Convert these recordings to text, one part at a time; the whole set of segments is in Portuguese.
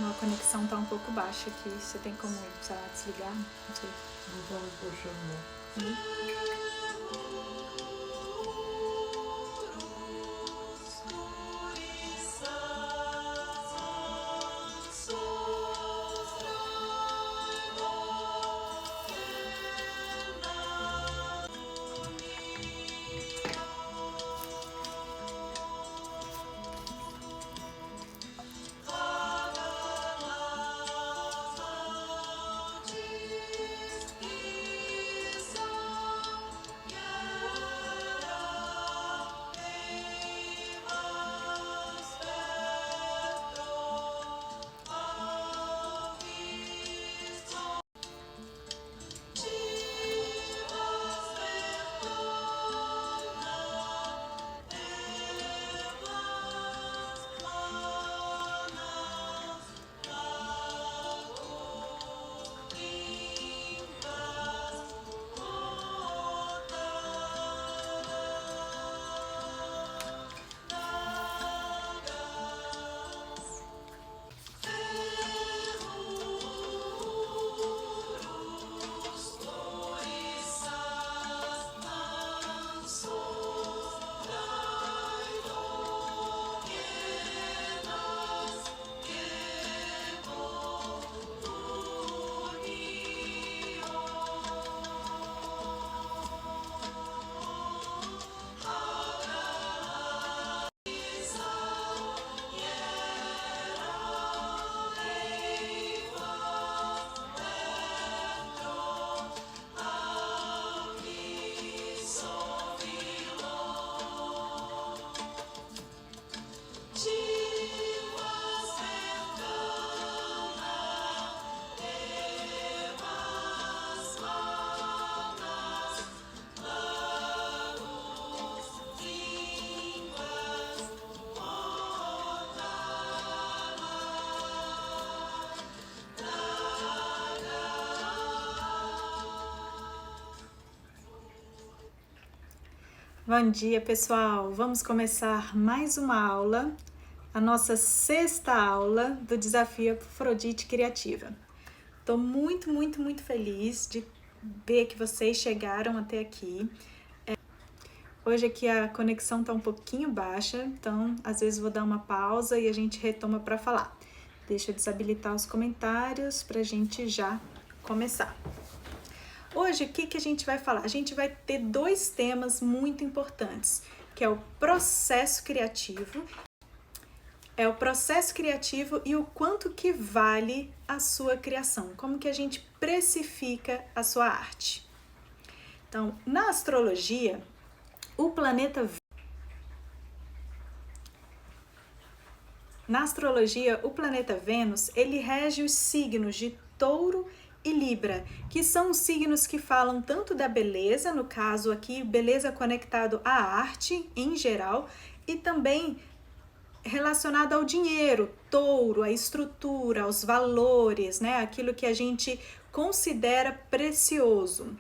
A conexão tá um pouco baixa aqui. Você tem como, sei lá, desligar? Não sei. Não tava puxando, não. Bom dia, pessoal! Vamos começar mais uma aula, a nossa sexta aula do Desafio Afrodite Criativa. Estou muito feliz de ver que vocês chegaram até aqui. Hoje aqui a conexão está um pouquinho baixa, então às vezes vou dar uma pausa e a gente retoma para falar. Deixa eu desabilitar os comentários para a gente já começar. Hoje, o que a gente vai falar? A gente vai ter dois temas muito importantes, que é o processo criativo. É o processo criativo e o quanto que vale a sua criação, como que a gente precifica a sua arte. Então, na astrologia, o planeta Vênus, ele rege os signos de Touro e Libra, que são os signos que falam tanto da beleza, no caso aqui, beleza conectado à arte em geral, e também relacionado ao dinheiro, Touro, à estrutura, aos valores, né? Aquilo que a gente considera precioso.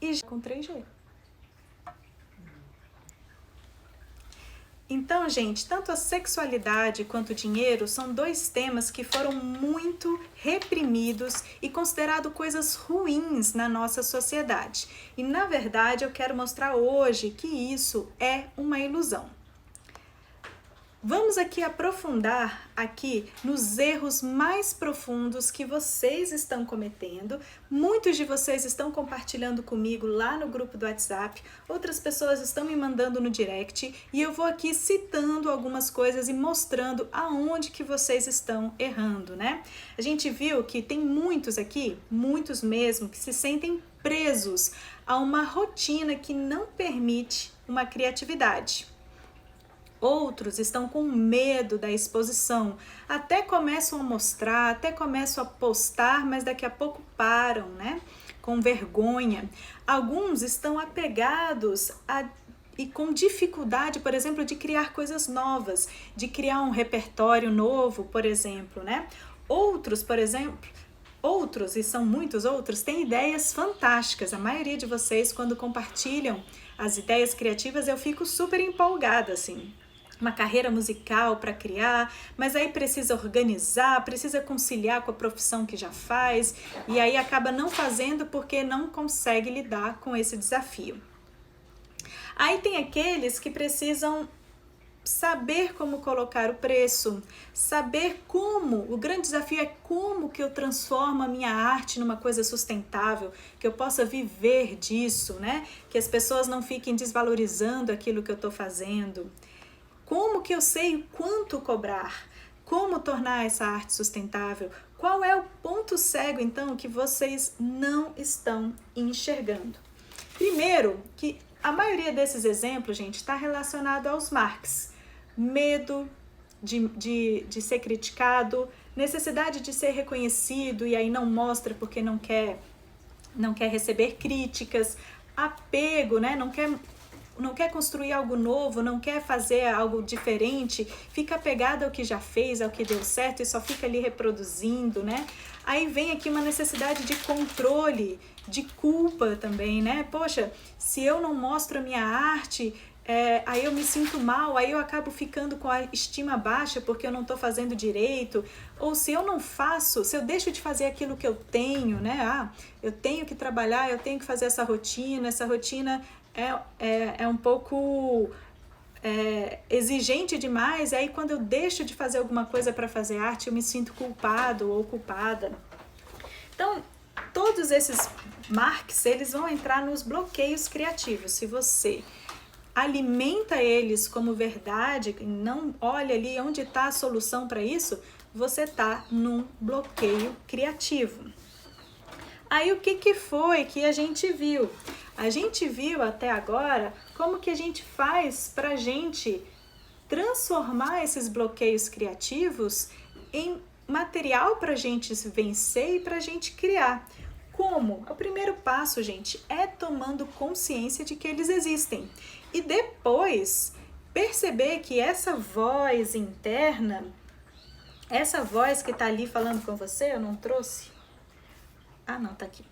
E já com 3G. Então, gente, tanto a sexualidade quanto o dinheiro são dois temas que foram muito reprimidos e considerados coisas ruins na nossa sociedade. E, na verdade, eu quero mostrar hoje que isso é uma ilusão. Vamos aqui aprofundar aqui nos erros mais profundos que vocês estão cometendo. Muitos de vocês estão compartilhando comigo lá no grupo do WhatsApp, outras pessoas estão me mandando no direct e eu vou aqui citando algumas coisas e mostrando aonde que vocês estão errando, né? A gente viu que tem muitos aqui, muitos mesmo, que se sentem presos a uma rotina que não permite uma criatividade. Outros estão com medo da exposição, até começam a mostrar, até começam a postar, mas daqui a pouco param, né? Com vergonha. Alguns estão apegados e com dificuldade, por exemplo, de criar coisas novas, de criar um repertório novo, por exemplo, né? Outros, por exemplo, e são muitos outros, têm ideias fantásticas. A maioria de vocês, quando compartilham as ideias criativas, eu fico super empolgada, assim. uma carreira musical para criar, mas aí precisa organizar, precisa conciliar com a profissão que já faz, e aí acaba não fazendo porque não consegue lidar com esse desafio. Aí tem aqueles que precisam saber como colocar o preço, saber como, o grande desafio é como que eu transformo a minha arte numa coisa sustentável, que eu possa viver disso, né? Que as pessoas não fiquem desvalorizando aquilo que eu estou fazendo. Como que eu sei quanto cobrar? Como tornar essa arte sustentável? Qual é o ponto cego, então, que vocês não estão enxergando? Primeiro, que a maioria desses exemplos, gente, está relacionado aos marques. Medo de ser criticado, necessidade de ser reconhecido e aí não mostra porque não quer receber críticas, apego, né? Não quer construir algo novo, não quer fazer algo diferente, fica apegado ao que já fez, ao que deu certo e só fica ali reproduzindo, né? Aí vem aqui uma necessidade de controle, de culpa também, né? Poxa, se eu não mostro a minha arte, aí eu me sinto mal, aí eu acabo ficando com a estima baixa porque eu não estou fazendo direito, ou se eu não faço, se eu deixo de fazer aquilo que eu tenho, né? Eu tenho que trabalhar, eu tenho que fazer essa rotina é um pouco exigente demais, aí quando eu deixo de fazer alguma coisa para fazer arte, eu me sinto culpado ou culpada. Então, todos esses marques, eles vão entrar nos bloqueios criativos. Se você alimenta eles como verdade, não olha ali onde está a solução para isso, você está num bloqueio criativo. Aí o que foi que a gente viu? A gente viu até agora como que a gente faz para a gente transformar esses bloqueios criativos em material para a gente vencer e para a gente criar. Como? O primeiro passo, gente, é tomando consciência de que eles existem. E depois perceber que essa voz interna, essa voz que está ali falando com você, eu não trouxe? Não, tá aqui.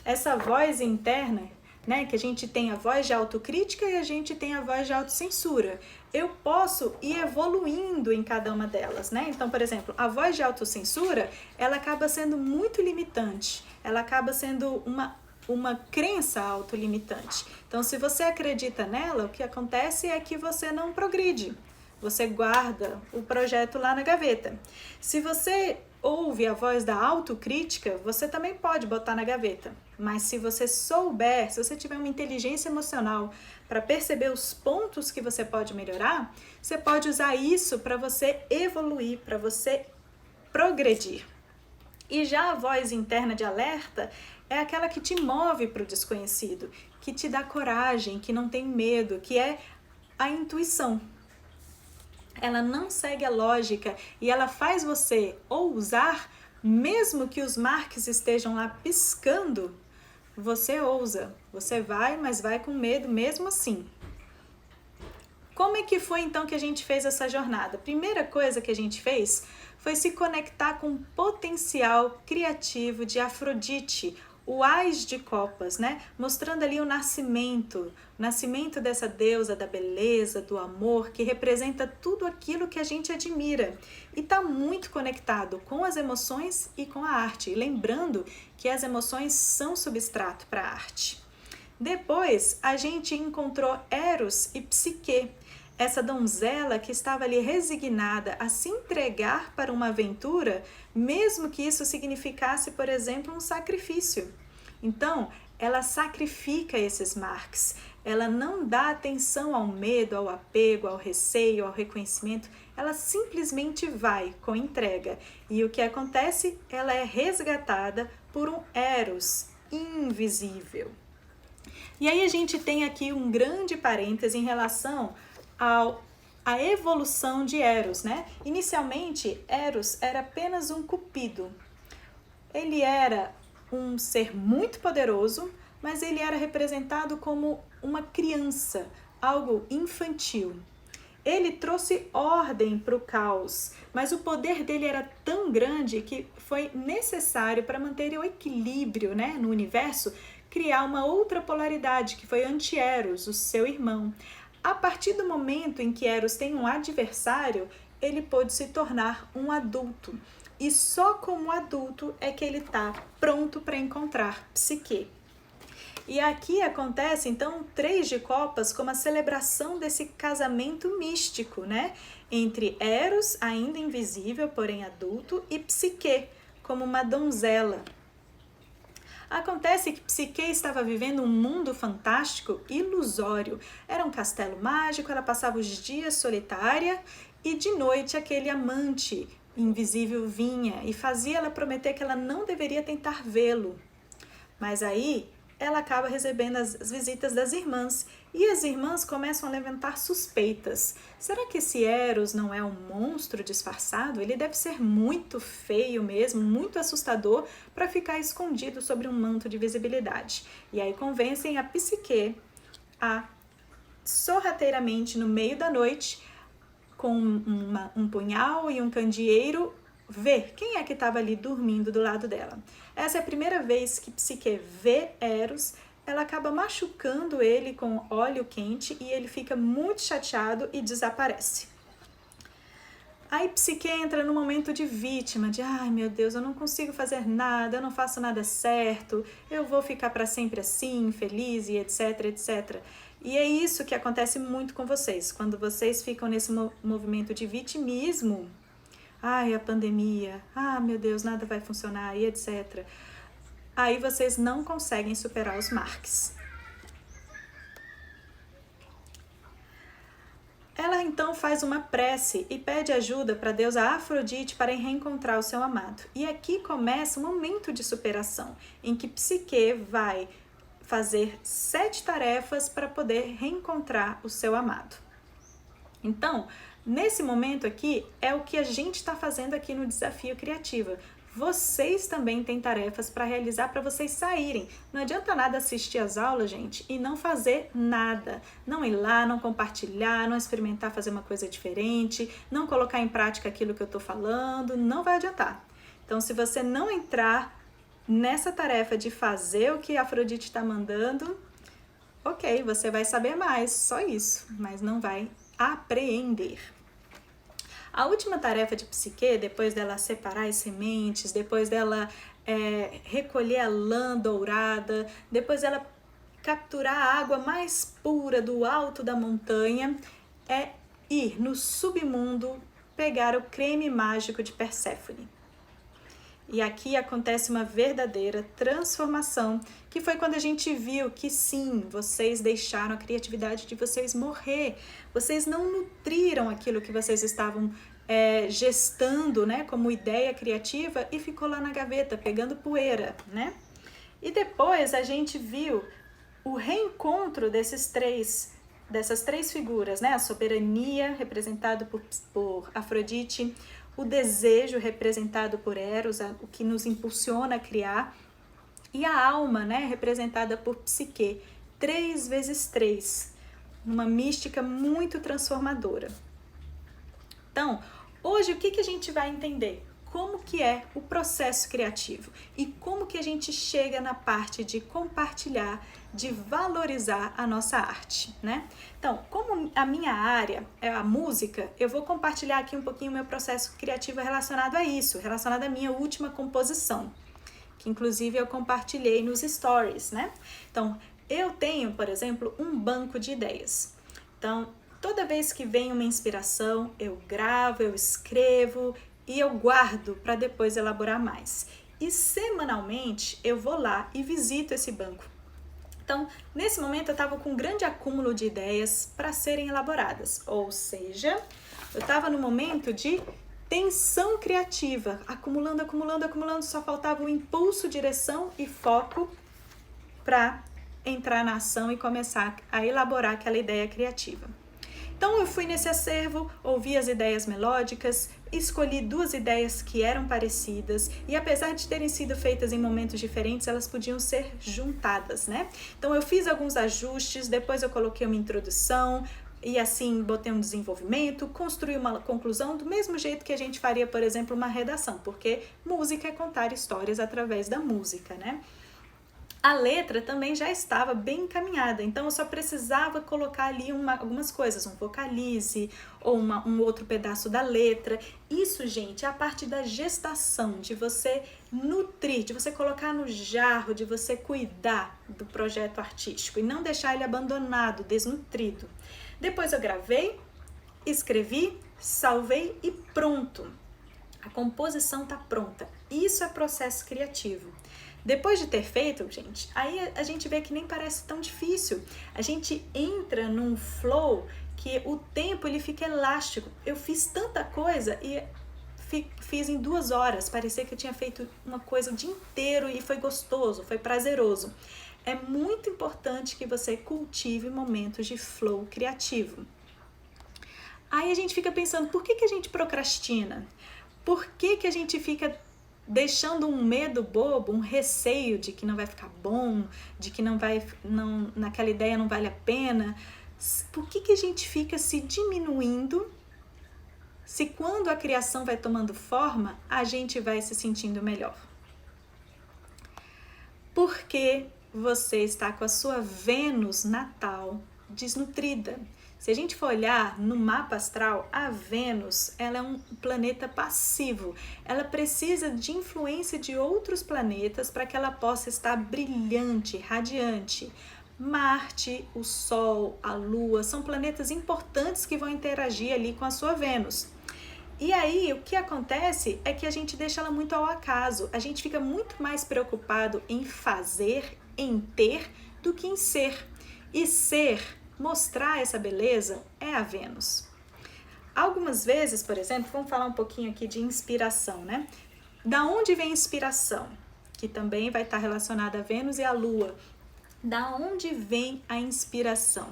Essa voz interna, né, que a gente tem a voz de autocrítica e a gente tem a voz de autocensura. Eu posso ir evoluindo em cada uma delas, né? Então, por exemplo, a voz de autocensura, ela acaba sendo muito limitante. Ela acaba sendo uma crença autolimitante. Então, se você acredita nela, o que acontece é que você não progride. Você guarda o projeto lá na gaveta. Se você ouve a voz da autocrítica, você também pode botar na gaveta. Mas se você souber, se você tiver uma inteligência emocional para perceber os pontos que você pode melhorar, você pode usar isso para você evoluir, para você progredir. E já a voz interna de alerta é aquela que te move para o desconhecido, que te dá coragem, que não tem medo, que é a intuição. Ela não segue a lógica e ela faz você ousar, mesmo que os marques estejam lá piscando, você ousa, você vai, mas vai com medo mesmo assim. Como é que foi então que a gente fez essa jornada? A primeira coisa que a gente fez foi se conectar com o potencial criativo de Afrodite, o Ás de Copas, né? Mostrando ali o nascimento dessa deusa da beleza, do amor, que representa tudo aquilo que a gente admira e está muito conectado com as emoções e com a arte. E lembrando que as emoções são substrato para a arte. Depois, a gente encontrou Eros e Psique, essa donzela que estava ali resignada a se entregar para uma aventura, mesmo que isso significasse, por exemplo, um sacrifício. Então, ela sacrifica esses marques, ela não dá atenção ao medo, ao apego, ao receio, ao reconhecimento, ela simplesmente vai com entrega. E o que acontece? Ela é resgatada por um Eros invisível. E aí a gente tem aqui um grande parêntese em relação a evolução de Eros, né? Inicialmente, Eros era apenas um cupido. Ele era um ser muito poderoso, mas ele era representado como uma criança, algo infantil. Ele trouxe ordem para o caos, mas o poder dele era tão grande que foi necessário para manter o equilíbrio, né, no universo, criar uma outra polaridade, que foi Anti-Eros, o seu irmão. a partir do momento em que Eros tem um adversário, ele pôde se tornar um adulto. E só como adulto é que ele está pronto para encontrar Psique. E aqui acontece, então, o 3 de copas como a celebração desse casamento místico, né? Entre Eros, ainda invisível, porém adulto, e Psique, como uma donzela. Acontece que Psique estava vivendo um mundo fantástico, ilusório. Era um castelo mágico, ela passava os dias solitária e de noite aquele amante invisível vinha e fazia ela prometer que ela não deveria tentar vê-lo. Mas aí ela acaba recebendo as visitas das irmãs e as irmãs começam a levantar suspeitas. Será que esse Eros não é um monstro disfarçado? Ele deve ser muito feio mesmo, muito assustador para ficar escondido sobre um manto de visibilidade. E aí convencem a Psique a sorrateiramente no meio da noite, com um punhal e um candeeiro, ver quem é que estava ali dormindo do lado dela. Essa é a primeira vez que Psique vê Eros, ela acaba machucando ele com óleo quente e ele fica muito chateado e desaparece. Aí Psique entra no momento de vítima, de ai meu Deus, eu não consigo fazer nada, eu não faço nada certo, eu vou ficar para sempre assim, infeliz e etc, etc. E é isso que acontece muito com vocês, quando vocês ficam nesse movimento de vitimismo. Ai, a pandemia, meu Deus, nada vai funcionar e etc. Aí vocês não conseguem superar os marques. Ela então faz uma prece e pede ajuda para a deusa Afrodite para reencontrar o seu amado. E aqui começa um momento de superação, em que Psique vai fazer 7 tarefas para poder reencontrar o seu amado. Então, nesse momento aqui, é o que a gente está fazendo aqui no Desafio Criativa. Vocês também têm tarefas para realizar para vocês saírem. Não adianta nada assistir as aulas, gente, e não fazer nada. Não ir lá, não compartilhar, não experimentar fazer uma coisa diferente, não colocar em prática aquilo que eu estou falando, não vai adiantar. Então, se você não entrar nessa tarefa de fazer o que a Afrodite está mandando, ok, você vai saber mais, só isso, mas não vai apreender. A última tarefa de Psique, depois dela separar as sementes, depois dela recolher a lã dourada, depois dela capturar a água mais pura do alto da montanha, é ir no submundo pegar o creme mágico de Perséfone. E aqui acontece uma verdadeira transformação, que foi quando a gente viu que sim, vocês deixaram a criatividade de vocês morrer. Vocês não nutriram aquilo que vocês estavam gestando, né, como ideia criativa e ficou lá na gaveta, pegando poeira, né? E depois a gente viu o reencontro dessas três figuras, né? A soberania, representado por Afrodite, o desejo representado por Eros, o que nos impulsiona a criar, e a alma, né, representada por Psique, 3 vezes 3, uma mística muito transformadora. Então, hoje o que a gente vai entender? Como que é o processo criativo e como que a gente chega na parte de compartilhar, de valorizar a nossa arte, né? Então, como a minha área é a música, eu vou compartilhar aqui um pouquinho o meu processo criativo relacionado a isso, relacionado à minha última composição, que inclusive eu compartilhei nos stories, né? Então, eu tenho, por exemplo, um banco de ideias. Então, toda vez que vem uma inspiração, eu gravo, eu escrevo e eu guardo para depois elaborar mais. E semanalmente eu vou lá e visito esse banco. Então, nesse momento eu estava com um grande acúmulo de ideias para serem elaboradas, ou seja, eu estava no momento de tensão criativa, acumulando, só faltava o impulso, direção e foco para entrar na ação e começar a elaborar aquela ideia criativa. Então eu fui nesse acervo, ouvi as ideias melódicas, escolhi 2 ideias que eram parecidas e apesar de terem sido feitas em momentos diferentes, elas podiam ser juntadas, né? Então eu fiz alguns ajustes, depois eu coloquei uma introdução e assim botei um desenvolvimento, construí uma conclusão do mesmo jeito que a gente faria, por exemplo, uma redação, porque música é contar histórias através da música, né? A letra também já estava bem encaminhada, então eu só precisava colocar ali algumas coisas, um vocalize ou um outro pedaço da letra. Isso, gente, é a parte da gestação, de você nutrir, de você colocar no jarro, de você cuidar do projeto artístico e não deixar ele abandonado, desnutrido. Depois eu gravei, escrevi, salvei e pronto. A composição está pronta. Isso é processo criativo. Depois de ter feito, gente, aí a gente vê que nem parece tão difícil. A gente entra num flow que o tempo ele fica elástico. Eu fiz tanta coisa e fiz em 2 horas. Parecia que eu tinha feito uma coisa o dia inteiro e foi gostoso, foi prazeroso. É muito importante que você cultive momentos de flow criativo. Aí a gente fica pensando, por que a gente procrastina? Por que a gente fica deixando um medo bobo, um receio de que não vai ficar bom, de que naquela ideia não vale a pena? Por que a gente fica se diminuindo se quando a criação vai tomando forma, a gente vai se sentindo melhor? Porque você está com a sua Vênus natal desnutrida. Se a gente for olhar no mapa astral, a Vênus, ela é um planeta passivo. Ela precisa de influência de outros planetas para que ela possa estar brilhante, radiante. Marte, o Sol, a Lua, são planetas importantes que vão interagir ali com a sua Vênus. E aí, o que acontece é que a gente deixa ela muito ao acaso. A gente fica muito mais preocupado em fazer, em ter, do que em ser. E ser, mostrar essa beleza, é a Vênus. Algumas vezes, por exemplo, vamos falar um pouquinho aqui de inspiração, né? Da onde vem a inspiração? Que também vai estar relacionada a Vênus e a Lua. Da onde vem a inspiração?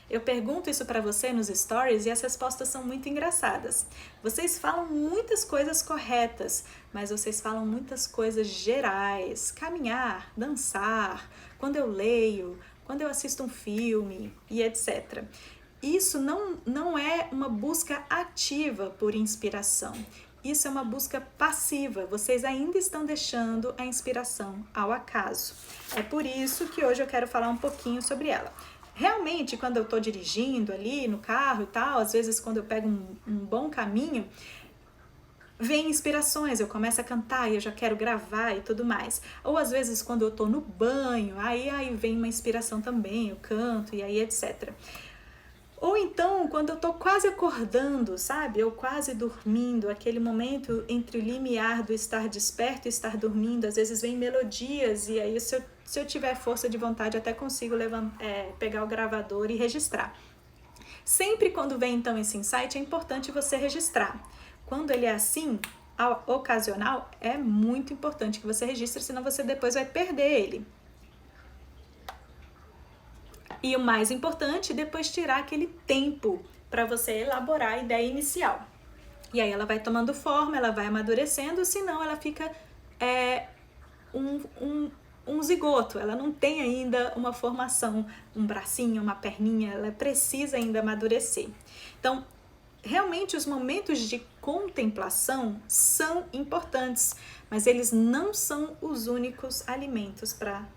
Eu pergunto isso para você nos stories e as respostas são muito engraçadas. Vocês falam muitas coisas corretas, mas vocês falam muitas coisas gerais. Caminhar, dançar, quando eu leio, quando eu assisto um filme e etc. Isso não é uma busca ativa por inspiração. Isso é uma busca passiva. Vocês ainda estão deixando a inspiração ao acaso. É por isso que hoje eu quero falar um pouquinho sobre ela. Realmente, quando eu estou dirigindo ali no carro e tal, às vezes quando eu pego um bom caminho, vem inspirações, eu começo a cantar e eu já quero gravar e tudo mais. Ou às vezes quando eu tô no banho, aí vem uma inspiração também, eu canto e aí etc. Ou então quando eu tô quase acordando, sabe? Ou quase dormindo, aquele momento entre o limiar do estar desperto e estar dormindo, às vezes vem melodias e aí se eu tiver força de vontade até consigo pegar o gravador e registrar. Sempre quando vem então esse insight é importante você registrar. Quando ele é assim, ocasional, é muito importante que você registre, senão você depois vai perder ele. E o mais importante, depois tirar aquele tempo para você elaborar a ideia inicial. E aí ela vai tomando forma, ela vai amadurecendo, senão ela fica um zigoto, ela não tem ainda uma formação, um bracinho, uma perninha, ela precisa ainda amadurecer. Então, realmente os momentos de contemplação são importantes, mas eles não são os únicos alimentos para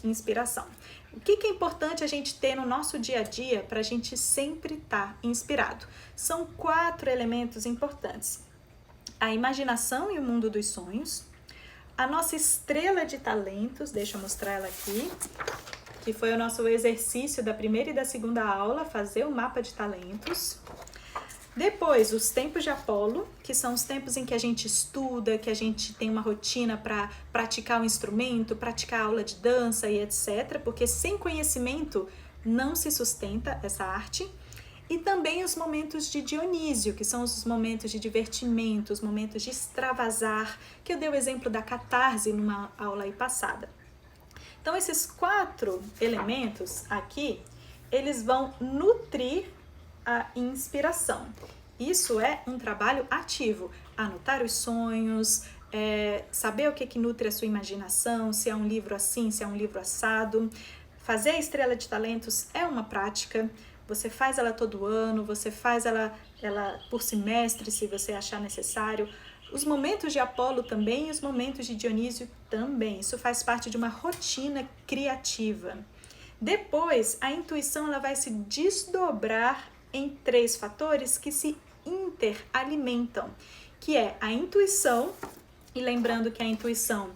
inspiração. O que é importante a gente ter no nosso dia a dia para a gente sempre estar inspirado? São 4 elementos importantes. A imaginação e o mundo dos sonhos, a nossa estrela de talentos, deixa eu mostrar ela aqui, que foi o nosso exercício da primeira e da segunda aula, fazer o mapa de talentos. Depois, os tempos de Apolo, que são os tempos em que a gente estuda, que a gente tem uma rotina para praticar o instrumento, praticar a aula de dança e etc. Porque sem conhecimento não se sustenta essa arte. E também os momentos de Dionísio, que são os momentos de divertimento, os momentos de extravasar, que eu dei o exemplo da catarse numa aula aí passada. Então, esses 4 elementos aqui, eles vão nutrir a inspiração. Isso é um trabalho ativo. Anotar os sonhos, saber o que nutre a sua imaginação, se é um livro assim, se é um livro assado. Fazer a estrela de talentos é uma prática. Você faz ela todo ano, você faz ela por semestre, se você achar necessário. Os momentos de Apolo também e os momentos de Dionísio também. Isso faz parte de uma rotina criativa. Depois, a intuição ela vai se desdobrar em 3 fatores que se interalimentam, que é a intuição, e lembrando que a intuição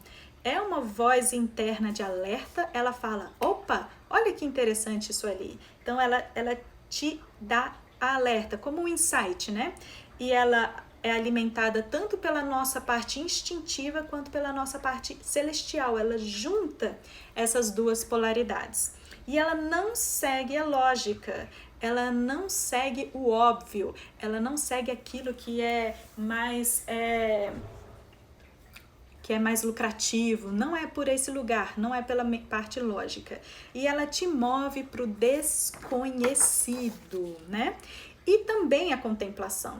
é uma voz interna de alerta, ela fala, opa, olha que interessante isso ali. Então, ela te dá alerta, como um insight, né? E ela é alimentada tanto pela nossa parte instintiva quanto pela nossa parte celestial. Ela junta essas 2 polaridades. E ela não segue a lógica, ela não segue o óbvio, ela não segue aquilo que é mais lucrativo, não é por esse lugar, não é pela parte lógica. E ela te move para o desconhecido, né? E também a contemplação.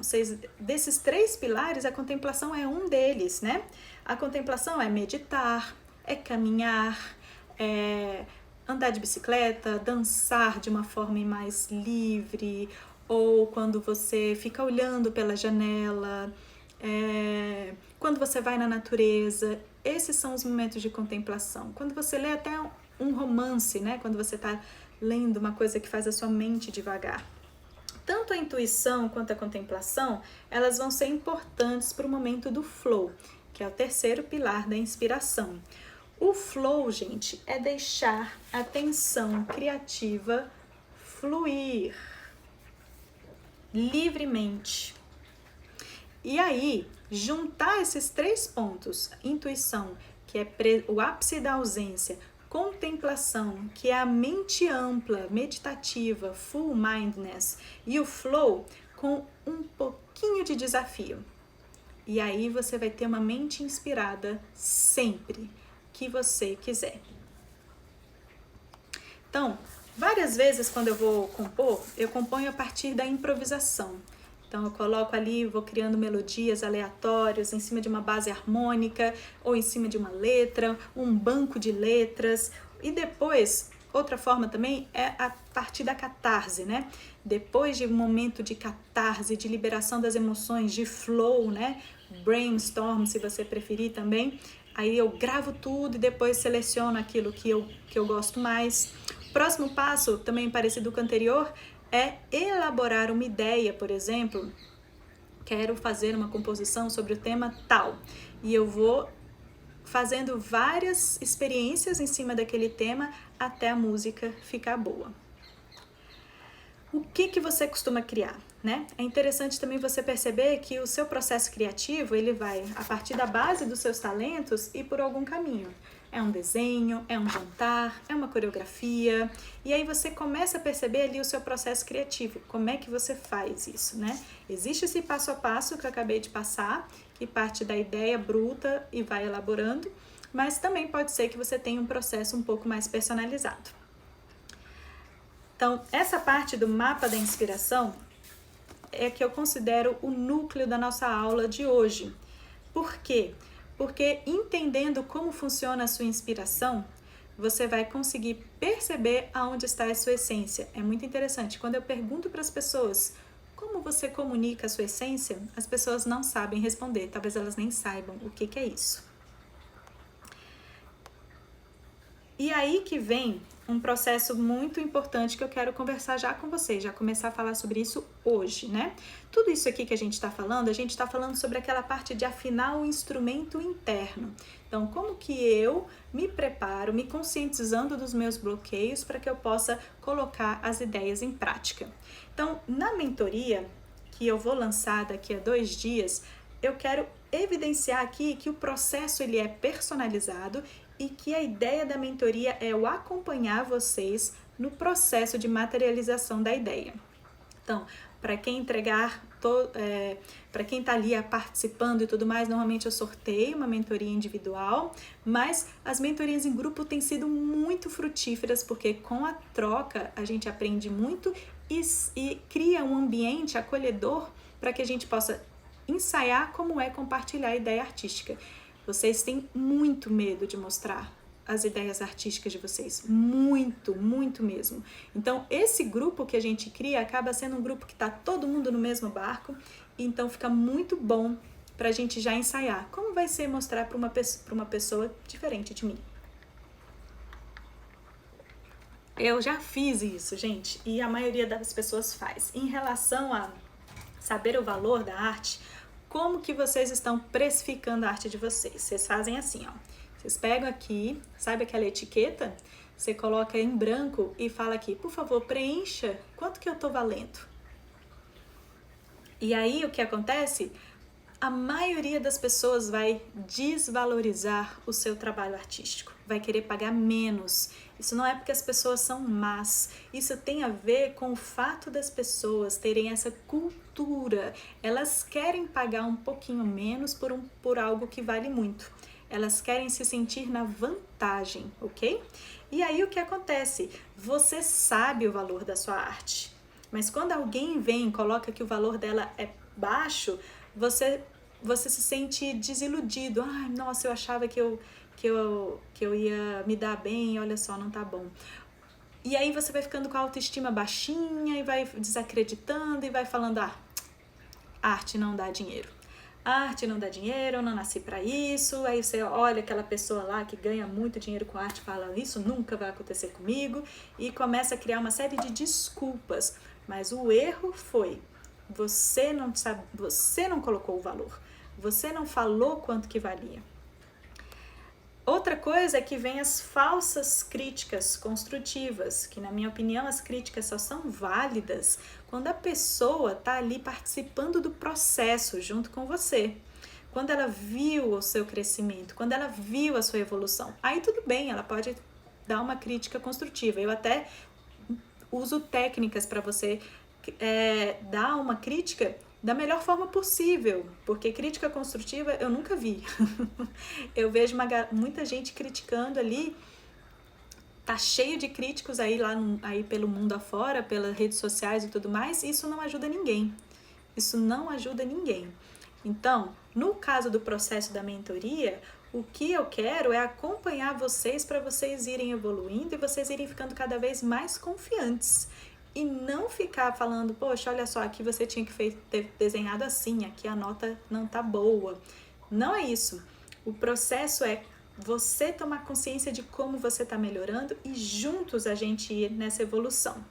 Desses 3 pilares, a contemplação é um deles, né? A contemplação é meditar, é caminhar, é andar de bicicleta, dançar de uma forma mais livre, ou quando você fica olhando pela janela, quando você vai na natureza. Esses são os momentos de contemplação. Quando você lê até um romance, né? Quando você está lendo uma coisa que faz a sua mente devagar. Tanto a intuição quanto a contemplação, elas vão ser importantes para o momento do flow, que é o 3º pilar da inspiração. O flow, gente, é deixar a tensão criativa fluir livremente. E aí, juntar esses 3 pontos, intuição, que é o ápice da ausência, contemplação, que é a mente ampla, meditativa, full mindness, e o flow com um pouquinho de desafio. E aí você vai ter uma mente inspirada sempre que você quiser. Então, várias vezes quando eu vou compor, eu componho a partir da improvisação. Então eu coloco ali, vou criando melodias aleatórias em cima de uma base harmônica ou em cima de uma letra, um banco de letras. E depois, outra forma também é a partir da catarse, né? Depois de um momento de catarse, de liberação das emoções, de flow, né? Brainstorm, se você preferir também. Aí eu gravo tudo e depois seleciono aquilo que eu gosto mais. Próximo passo, também parecido com o anterior, é elaborar uma ideia. Por exemplo, quero fazer uma composição sobre o tema tal. E eu vou fazendo várias experiências em cima daquele tema até a música ficar boa. O que você costuma criar, né? É interessante também você perceber que o seu processo criativo, ele vai a partir da base dos seus talentos e por algum caminho. É um desenho, é um jantar, é uma coreografia, e aí você começa a perceber ali o seu processo criativo, como é que você faz isso, né? Existe esse passo a passo que eu acabei de passar, que parte da ideia bruta e vai elaborando, mas também pode ser que você tenha um processo um pouco mais personalizado. Então, essa parte do mapa da inspiração é que eu considero o núcleo da nossa aula de hoje. Por quê? Porque entendendo como funciona a sua inspiração, você vai conseguir perceber aonde está a sua essência. É muito interessante. Quando eu pergunto para as pessoas como você comunica a sua essência, as pessoas não sabem responder. Talvez elas nem saibam o que é isso. E aí que vem um processo muito importante que eu quero conversar já com vocês, já começar a falar sobre isso hoje, né? Tudo isso aqui que a gente está falando sobre aquela parte de afinar o instrumento interno. Então, como que eu me preparo, me conscientizando dos meus bloqueios para que eu possa colocar as ideias em prática. Então, na mentoria, que eu vou lançar daqui a 2 dias, eu quero evidenciar aqui que o processo ele é personalizado e que a ideia da mentoria é eu acompanhar vocês no processo de materialização da ideia. Então, para quem entregar, para quem está ali participando e tudo mais, normalmente eu sorteio uma mentoria individual, mas as mentorias em grupo têm sido muito frutíferas, porque com a troca a gente aprende muito e cria um ambiente acolhedor para que a gente possa ensaiar como é compartilhar a ideia artística. Vocês têm muito medo de mostrar as ideias artísticas de vocês, muito, muito mesmo. Então, esse grupo que a gente cria acaba sendo um grupo que está todo mundo no mesmo barco, então fica muito bom pra gente já ensaiar. Como vai ser mostrar para uma pessoa diferente de mim? Eu já fiz isso, gente, e a maioria das pessoas faz. Em relação a saber o valor da arte, como que vocês estão precificando a arte de vocês? Vocês fazem assim, ó. Vocês pegam aqui, sabe aquela etiqueta? Você coloca em branco e fala aqui, por favor, preencha quanto que eu tô valendo. E aí o que acontece? A maioria das pessoas vai desvalorizar o seu trabalho artístico, vai querer pagar menos. Isso não é porque as pessoas são más, isso tem a ver com o fato das pessoas terem essa cultura. Elas querem pagar um pouquinho menos por algo que vale muito. Elas querem se sentir na vantagem, ok? E aí o que acontece? Você sabe o valor da sua arte, mas quando alguém vem e coloca que o valor dela é baixo, você se sente desiludido. Ai, nossa, eu achava que eu ia me dar bem, olha só, não tá bom. E aí você vai ficando com a autoestima baixinha e vai desacreditando e vai falando, arte não dá dinheiro. Arte não dá dinheiro, eu não nasci pra isso. Aí você olha aquela pessoa lá que ganha muito dinheiro com arte e fala, isso nunca vai acontecer comigo, e começa a criar uma série de desculpas. Mas o erro foi, você não colocou o valor. Você não falou quanto que valia. Outra coisa é que vem as falsas críticas construtivas, que na minha opinião as críticas só são válidas quando a pessoa está ali participando do processo junto com você. Quando ela viu o seu crescimento, quando ela viu a sua evolução. Aí tudo bem, ela pode dar uma crítica construtiva. Eu até uso técnicas para você dar uma crítica da melhor forma possível, porque crítica construtiva eu nunca vi. Eu vejo muita gente criticando ali, tá cheio de críticos aí pelo mundo afora, pelas redes sociais e tudo mais, e isso não ajuda ninguém. Isso não ajuda ninguém. Então, no caso do processo da mentoria, o que eu quero é acompanhar vocês para vocês irem evoluindo e vocês irem ficando cada vez mais confiantes. E não ficar falando, poxa, olha só, aqui você tinha que ter desenhado assim, aqui a nota não tá boa. Não é isso. O processo é você tomar consciência de como você tá melhorando e juntos a gente ir nessa evolução.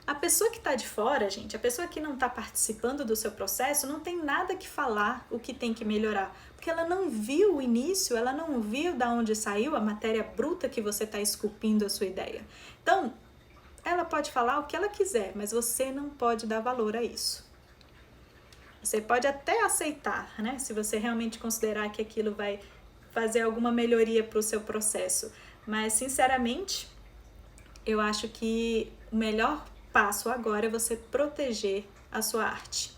A pessoa que tá de fora, gente, a pessoa que não tá participando do seu processo, não tem nada que falar o que tem que melhorar. Porque ela não viu o início, ela não viu da onde saiu a matéria bruta que você tá esculpindo a sua ideia. Então, ela pode falar o que ela quiser, mas você não pode dar valor a isso. Você pode até aceitar, né? Se você realmente considerar que aquilo vai fazer alguma melhoria para o seu processo. Mas, sinceramente, eu acho que o melhor passo agora é você proteger a sua arte.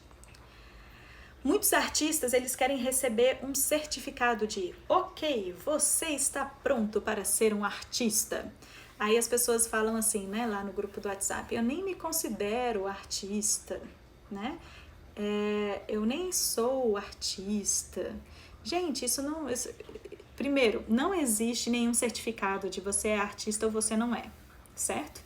Muitos artistas, eles querem receber um certificado de ok, você está pronto para ser um artista. Aí as pessoas falam assim, né, lá no grupo do WhatsApp, eu nem me considero artista, né? Eu nem sou artista. Gente, primeiro, não existe nenhum certificado de você é artista ou você não é, certo?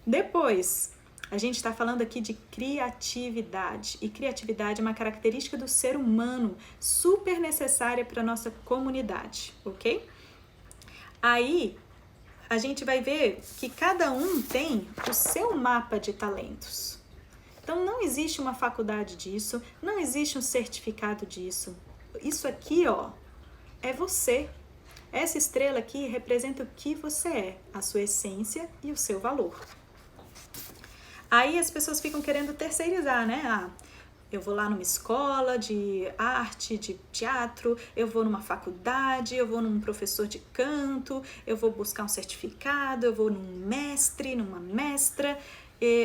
Depois, a gente está falando aqui de criatividade, e criatividade é uma característica do ser humano super necessária para a nossa comunidade, ok? Aí, a gente vai ver que cada um tem o seu mapa de talentos. Então, não existe uma faculdade disso, não existe um certificado disso. Isso aqui, ó, é você. Essa estrela aqui representa o que você é, a sua essência e o seu valor. Aí as pessoas ficam querendo terceirizar, né? Eu vou lá numa escola de arte, de teatro, eu vou numa faculdade, eu vou num professor de canto, eu vou buscar um certificado, eu vou num mestre, numa mestra,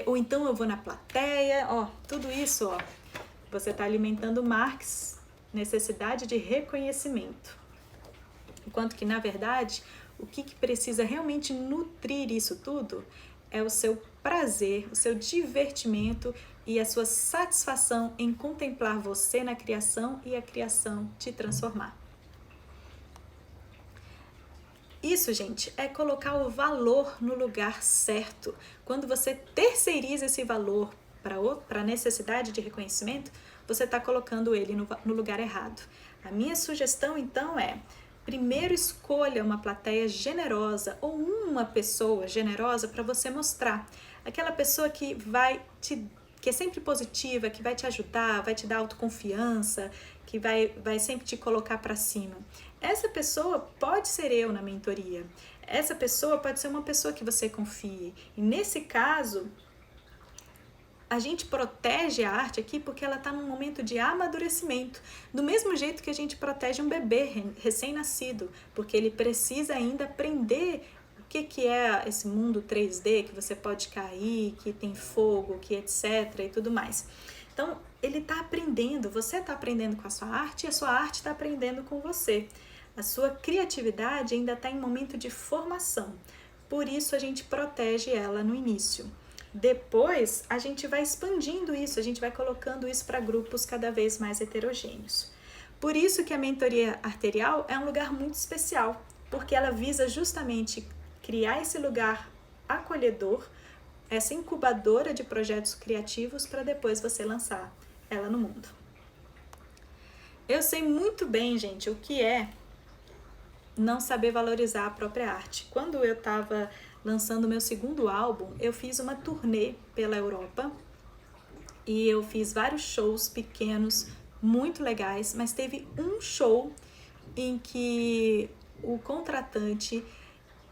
ou então eu vou na plateia, ó, tudo isso, ó, você está alimentando Marx, necessidade de reconhecimento. Enquanto que, na verdade, o que precisa realmente nutrir isso tudo é o seu prazer, o seu divertimento e a sua satisfação em contemplar você na criação e a criação te transformar. Isso, gente, é colocar o valor no lugar certo. Quando você terceiriza esse valor para a necessidade de reconhecimento, você está colocando ele no lugar errado. A minha sugestão, então, é: primeiro escolha uma plateia generosa ou uma pessoa generosa para você mostrar. Aquela pessoa que que é sempre positiva, que vai te ajudar, vai te dar autoconfiança, que vai sempre te colocar para cima. Essa pessoa pode ser eu na mentoria. Essa pessoa pode ser uma pessoa que você confie. E nesse caso, a gente protege a arte aqui porque ela está num momento de amadurecimento. Do mesmo jeito que a gente protege um bebê recém-nascido, porque ele precisa ainda aprender o que é esse mundo 3D, que você pode cair, que tem fogo, que etc. e tudo mais. Então, ele está aprendendo, você está aprendendo com a sua arte e a sua arte está aprendendo com você. A sua criatividade ainda está em momento de formação, por isso a gente protege ela no início. Depois, a gente vai expandindo isso, a gente vai colocando isso para grupos cada vez mais heterogêneos. Por isso que a mentoria arterial é um lugar muito especial, porque ela visa justamente criar esse lugar acolhedor, essa incubadora de projetos criativos para depois você lançar ela no mundo. Eu sei muito bem, gente, o que é não saber valorizar a própria arte. Quando eu estava lançando meu segundo álbum, eu fiz uma turnê pela Europa e eu fiz vários shows pequenos, muito legais, mas teve um show em que o contratante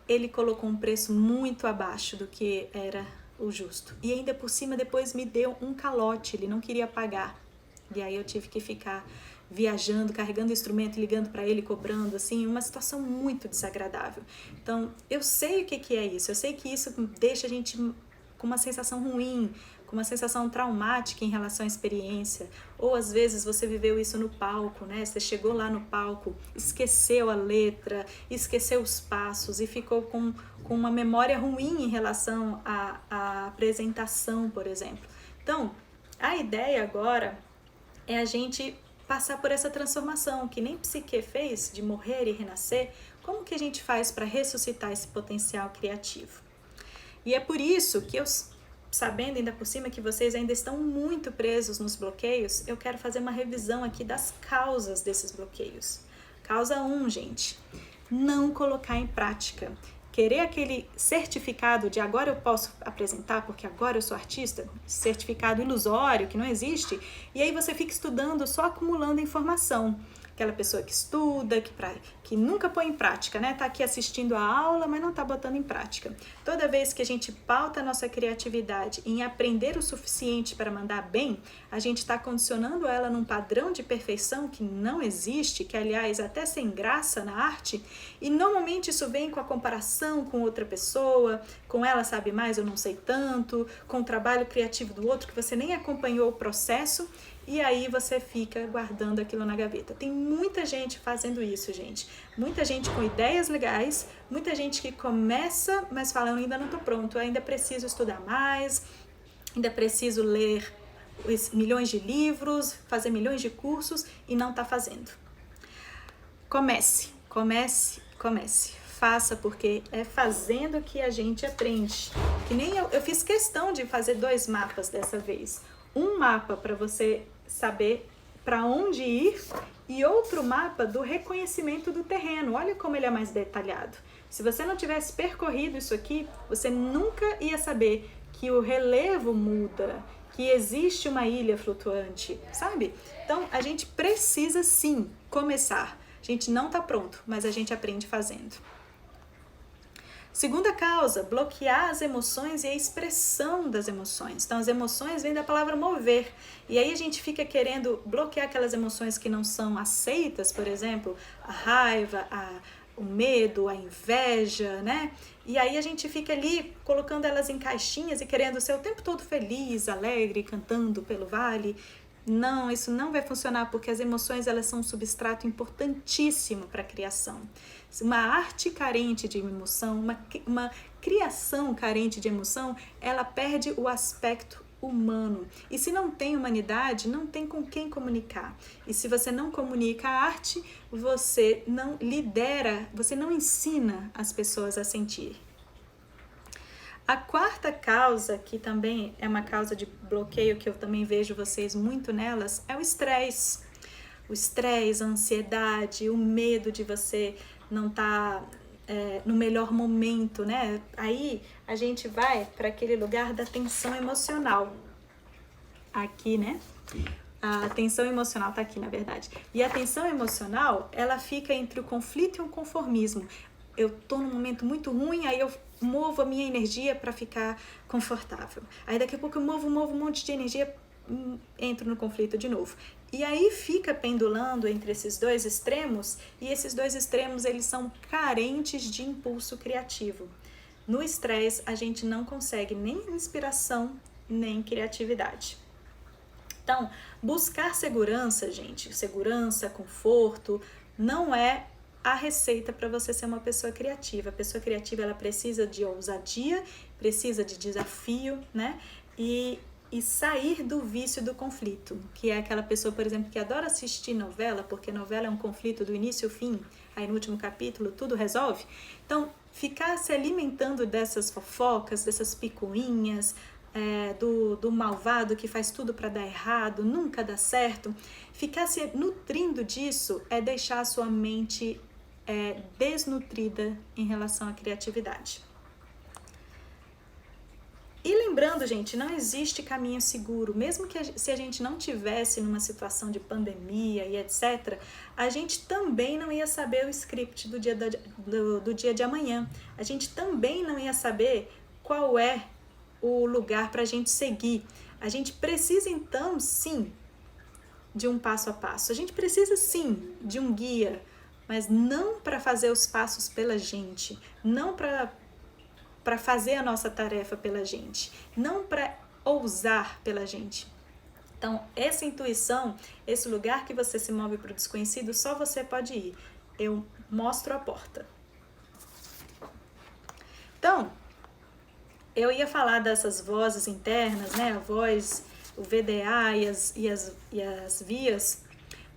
ele colocou um preço muito abaixo do que era o justo. E ainda por cima depois me deu um calote, ele não queria pagar. E aí eu tive que ficar viajando, carregando o instrumento, ligando para ele, cobrando, assim, uma situação muito desagradável. Então, eu sei o que é isso, eu sei que isso deixa a gente com uma sensação ruim, com uma sensação traumática em relação à experiência, ou às vezes você viveu isso no palco, né? Você chegou lá no palco, esqueceu a letra, esqueceu os passos e ficou com uma memória ruim em relação à apresentação, por exemplo. Então, a ideia agora é a gente passar por essa transformação que nem Psique fez, de morrer e renascer. Como que a gente faz para ressuscitar esse potencial criativo? E é por isso que eu, sabendo ainda por cima que vocês ainda estão muito presos nos bloqueios, eu quero fazer uma revisão aqui das causas desses bloqueios. Causa 1, gente, não colocar em prática. Querer aquele certificado de agora eu posso apresentar porque agora eu sou artista, certificado ilusório que não existe, e aí você fica estudando só acumulando informação. Aquela pessoa que estuda, que nunca põe em prática, né? Tá aqui assistindo a aula, mas não tá botando em prática. Toda vez que a gente pauta a nossa criatividade em aprender o suficiente para mandar bem, a gente está condicionando ela num padrão de perfeição que não existe, que aliás até sem graça na arte, e normalmente isso vem com a comparação com outra pessoa, com ela sabe mais, eu não sei tanto, com o trabalho criativo do outro que você nem acompanhou o processo, e aí você fica guardando aquilo na gaveta. Tem muita gente fazendo isso, gente. Muita gente com ideias legais, muita gente que começa, mas fala, eu ainda não estou pronto, eu ainda preciso estudar mais, ainda preciso ler milhões de livros, fazer milhões de cursos e não está fazendo. Comece. Faça, porque é fazendo que a gente aprende. Que nem eu fiz questão de fazer 2 mapas dessa vez. Um mapa para você saber para onde ir e outro mapa do reconhecimento do terreno. Olha como ele é mais detalhado. Se você não tivesse percorrido isso aqui, você nunca ia saber que o relevo muda, que existe uma ilha flutuante, sabe? Então, a gente precisa sim começar. A gente não está pronto, mas a gente aprende fazendo. Segunda causa, bloquear as emoções e a expressão das emoções. Então, as emoções vêm da palavra mover. E aí a gente fica querendo bloquear aquelas emoções que não são aceitas, por exemplo, a raiva, o medo, a inveja, né? E aí a gente fica ali colocando elas em caixinhas e querendo ser o tempo todo feliz, alegre, cantando pelo vale. Não, isso não vai funcionar porque as emoções elas são um substrato importantíssimo para a criação. Uma arte carente de emoção, uma criação carente de emoção, ela perde o aspecto humano. E se não tem humanidade, não tem com quem comunicar. E se você não comunica a arte, você não lidera, você não ensina as pessoas a sentir. A quarta causa, que também é uma causa de bloqueio, que eu também vejo vocês muito nelas, é o estresse. O estresse, a ansiedade, o medo de você não estar no melhor momento, né? Aí a gente vai para aquele lugar da tensão emocional. Aqui, né? A tensão emocional tá aqui, na verdade. E a tensão emocional, ela fica entre o conflito e o conformismo. Eu tô num momento muito ruim, aí eu movo a minha energia para ficar confortável. Aí daqui a pouco eu movo um monte de energia, entro no conflito de novo. E aí fica pendulando entre esses dois extremos, e esses dois extremos, eles são carentes de impulso criativo. No estresse, a gente não consegue nem inspiração, nem criatividade. Então, buscar segurança, gente, segurança, conforto, não é a receita para você ser uma pessoa criativa. A pessoa criativa, ela precisa de ousadia, precisa de desafio, né? E sair do vício do conflito, que é aquela pessoa, por exemplo, que adora assistir novela, porque novela é um conflito do início ao fim, aí no último capítulo tudo resolve. Então, ficar se alimentando dessas fofocas, dessas picuinhas, do malvado que faz tudo para dar errado, nunca dá certo, ficar se nutrindo disso é deixar a sua mente desnutrida em relação à criatividade. E lembrando, gente, não existe caminho seguro. Mesmo que se a gente não tivesse numa situação de pandemia e etc., a gente também não ia saber o script do dia de amanhã. A gente também não ia saber qual é o lugar para a gente seguir. A gente precisa, então, sim, de um passo a passo. A gente precisa, sim, de um guia, mas não para fazer os passos pela gente, não para fazer a nossa tarefa pela gente, não para ousar pela gente. Então, essa intuição, esse lugar que você se move para o desconhecido, só você pode ir. Eu mostro a porta. Então, eu ia falar dessas vozes internas, né? A voz, o VDA e as vias,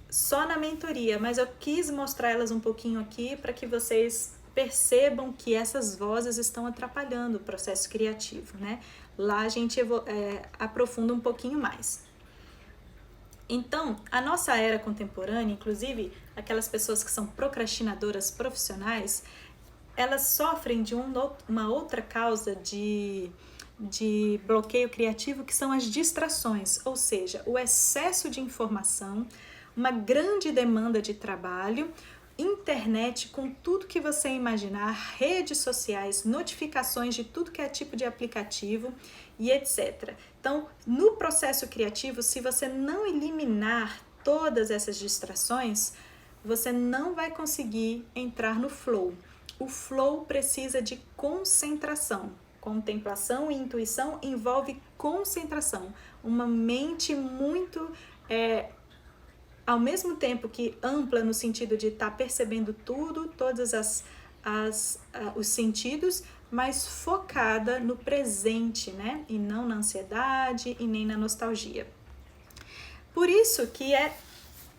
só na mentoria, mas eu quis mostrar elas um pouquinho aqui para que vocês percebam que essas vozes estão atrapalhando o processo criativo, né? Lá a gente aprofunda um pouquinho mais. Então, a nossa era contemporânea, inclusive aquelas pessoas que são procrastinadoras profissionais, elas sofrem de uma outra causa de bloqueio criativo, que são as distrações, ou seja, o excesso de informação, uma grande demanda de trabalho, internet com tudo que você imaginar, redes sociais, notificações de tudo que é tipo de aplicativo e etc. Então, no processo criativo, se você não eliminar todas essas distrações, você não vai conseguir entrar no flow. O flow precisa de concentração. Contemplação e intuição envolve concentração. Uma mente muito ao mesmo tempo que ampla no sentido de estar percebendo tudo, todos os sentidos, mas focada no presente, né? E não na ansiedade e nem na nostalgia. Por isso que é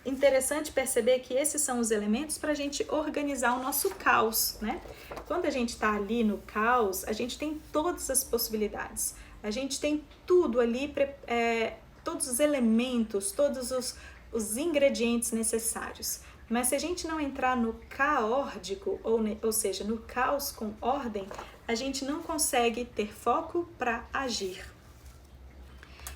interessante perceber que esses são os elementos para a gente organizar o nosso caos, né? Quando a gente está ali no caos, a gente tem todas as possibilidades. A gente tem tudo ali, todos os elementos, todos os ingredientes necessários. Mas se a gente não entrar no caórdico, ou seja, no caos com ordem, a gente não consegue ter foco para agir.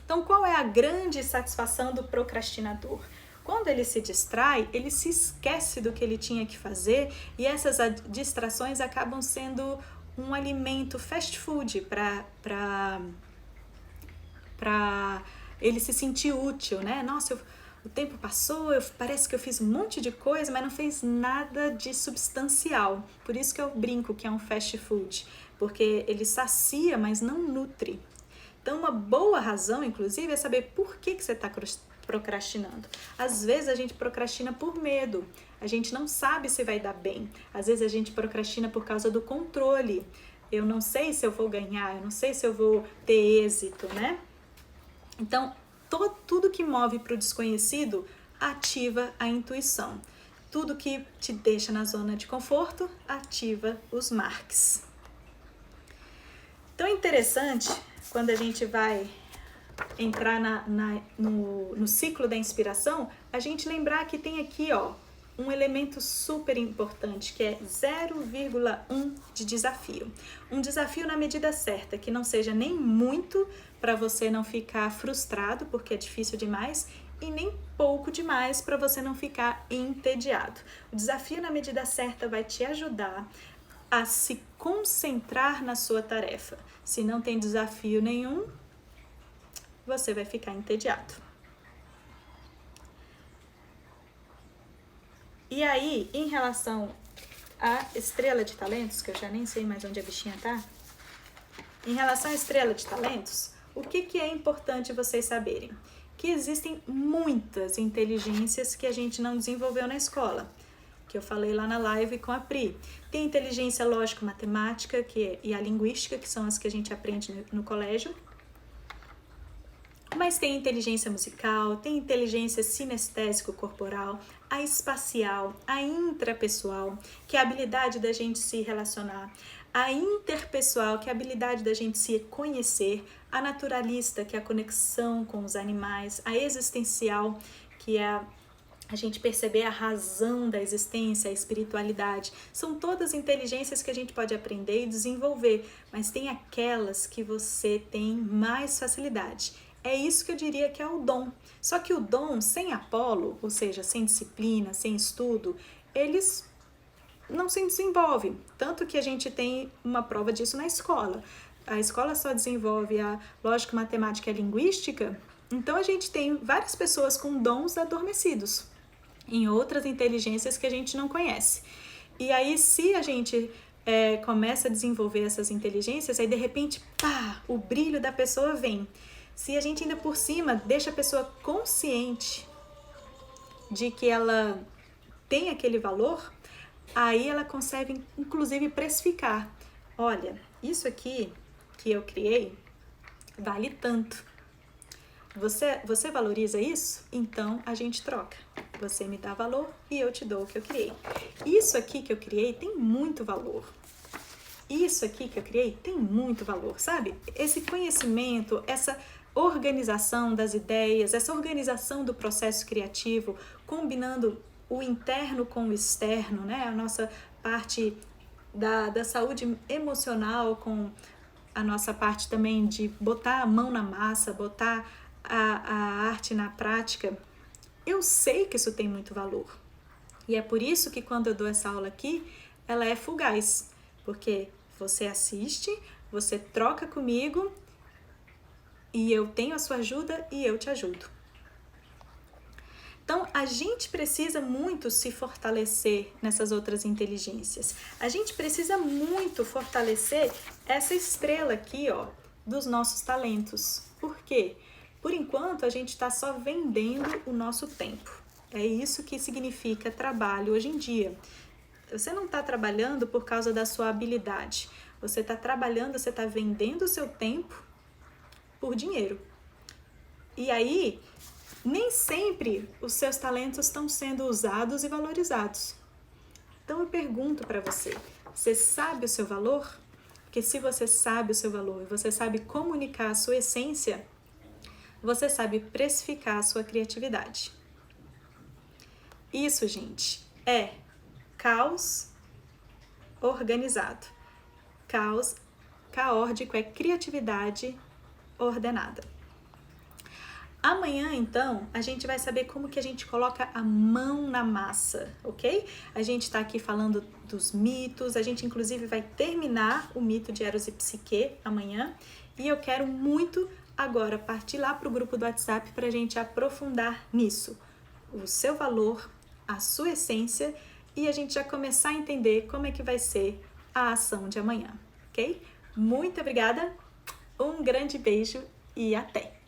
Então, qual é a grande satisfação do procrastinador? Quando ele se distrai, ele se esquece do que ele tinha que fazer e essas distrações acabam sendo um alimento fast food para ele se sentir útil, né? Nossa, o tempo passou, parece que eu fiz um monte de coisa, mas não fez nada de substancial. Por isso que eu brinco que é um fast food, porque ele sacia, mas não nutre. Então, uma boa razão, inclusive, é saber por que você está procrastinando. Às vezes a gente procrastina por medo, a gente não sabe se vai dar bem. Às vezes a gente procrastina por causa do controle. Eu não sei se eu vou ganhar, eu não sei se eu vou ter êxito, né? Então, tudo que move para o desconhecido ativa a intuição. Tudo que te deixa na zona de conforto ativa os marques. Então é interessante quando a gente vai entrar no ciclo da inspiração, a gente lembrar que tem aqui, ó, um elemento super importante, que é 0,1 de desafio. Um desafio na medida certa, que não seja nem muito para você não ficar frustrado, porque é difícil demais, e nem pouco demais para você não ficar entediado. O desafio na medida certa vai te ajudar a se concentrar na sua tarefa. Se não tem desafio nenhum, você vai ficar entediado. E aí, em relação à estrela de talentos, que eu já nem sei mais onde a bichinha tá, em relação à estrela de talentos, o que é importante vocês saberem? Que existem muitas inteligências que a gente não desenvolveu na escola, que eu falei lá na live com a Pri. Tem inteligência lógico-matemática e a linguística, que são as que a gente aprende no colégio. Mas tem inteligência musical, tem inteligência sinestésico-corporal, a espacial, a intrapessoal, que é a habilidade da gente se relacionar, a interpessoal, que é a habilidade da gente se conhecer, a naturalista, que é a conexão com os animais, a existencial, que é a gente perceber a razão da existência, a espiritualidade. São todas inteligências que a gente pode aprender e desenvolver, mas tem aquelas que você tem mais facilidade. É isso que eu diria que é o dom. Só que o dom sem Apolo, ou seja, sem disciplina, sem estudo, eles não se desenvolvem. Tanto que a gente tem uma prova disso na escola. A escola só desenvolve a lógica, matemática e a linguística, então a gente tem várias pessoas com dons adormecidos em outras inteligências que a gente não conhece. E aí, se a gente começa a desenvolver essas inteligências, aí de repente, pá, o brilho da pessoa vem. Se a gente ainda por cima deixa a pessoa consciente de que ela tem aquele valor, aí ela consegue inclusive precificar. Olha, isso aqui que eu criei vale tanto. Você valoriza isso? Então a gente troca. Você me dá valor e eu te dou o que eu criei. Isso aqui que eu criei tem muito valor. Isso aqui que eu criei tem muito valor, sabe? Esse conhecimento, essa organização das ideias, essa organização do processo criativo, combinando o interno com o externo, né? A nossa parte da saúde emocional com a nossa parte também de botar a mão na massa, botar a arte na prática. Eu sei que isso tem muito valor. E é por isso que quando eu dou essa aula aqui, ela é fugaz. Porque você assiste, você troca comigo e eu tenho a sua ajuda e eu te ajudo. Então, a gente precisa muito se fortalecer nessas outras inteligências. A gente precisa muito fortalecer essa estrela aqui, ó, dos nossos talentos. Por quê? Por enquanto, a gente está só vendendo o nosso tempo. É isso que significa trabalho hoje em dia. Você não está trabalhando por causa da sua habilidade. Você está trabalhando, você está vendendo o seu tempo por dinheiro. E aí, nem sempre os seus talentos estão sendo usados e valorizados. Então eu pergunto para você, você sabe o seu valor? Porque se você sabe o seu valor e você sabe comunicar a sua essência, você sabe precificar a sua criatividade. Isso, gente, é caos organizado. Caos caótico é criatividade ordenada. Amanhã, então, a gente vai saber como que a gente coloca a mão na massa, ok? A gente está aqui falando dos mitos, a gente inclusive vai terminar o mito de Eros e Psique amanhã, e eu quero muito agora partir lá para o grupo do WhatsApp para a gente aprofundar nisso, o seu valor, a sua essência, e a gente já começar a entender como é que vai ser a ação de amanhã, ok? Muito obrigada, um grande beijo e até!